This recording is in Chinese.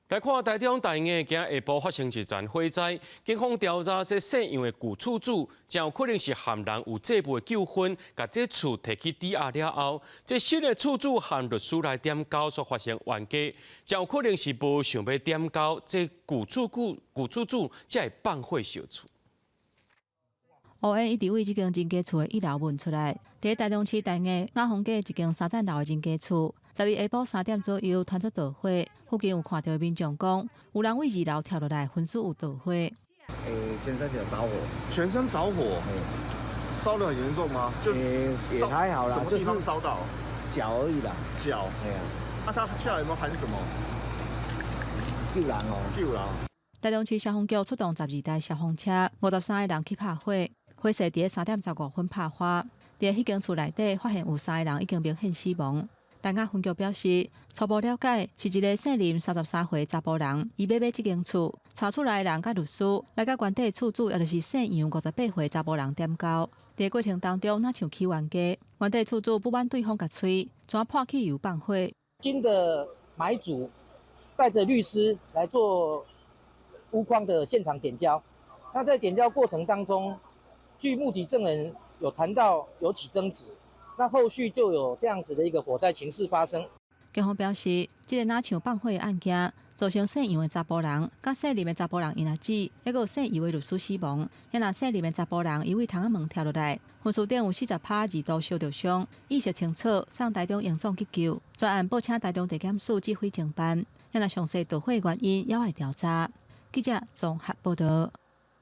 来看台中大院今下晡发生一场火灾，警方调查这摄样的旧厝主，真有可能是和人有这部的纠纷，把这厝摕去抵押了后，这新的厝主和律师来点交所发生冤家，真有可能是无想要点交，这旧厝主才会放火烧厝。乌烟一直为这间人家厝的一楼闻出来，在台中市大雅雅丰街一间3层楼的人家厝。12日下晡3点左右，传出大火，附近有看到民众讲，有人为2楼跳落来，分尸有大火。全身就着火，全身着火，烧得很严重吗？也还好啦，什么地方烧到？脚而已啦。脚。那他下来有没有喊什么？救人哦！救人。台中市消防局出动12台消防车，53个人去拍火，火势伫3点15分拍发。伫迄间厝内底发现有3个人已经明显死亡。大雅分局表示，初步了解是一个姓林33岁查甫人，伊要买这间厝，查出来的人甲律师来甲原地厝主，也就是姓杨58岁查甫人点交。在过程当中，哪像起冤家，原地厝主不满对方甲吹，怎破汽油放火。新的买主带着律师来做屋况的现场点交。那在点交过程当中，据目击证人有谈到有起争执。那后续就有这样子的一个火灾情势发生。警方表示，这个哪像放火的案件，造成姓杨的查甫人、甲姓林的查甫人因阿姊，还有姓余的律师死亡。也那姓林的查甫人因为窗仔门跳落来，分尸顶有40拍2刀烧着伤，意识清楚，送台中营总急救。专案报请台中地检署指挥侦办。也那详细导火原因，也要调查。记者综合报道。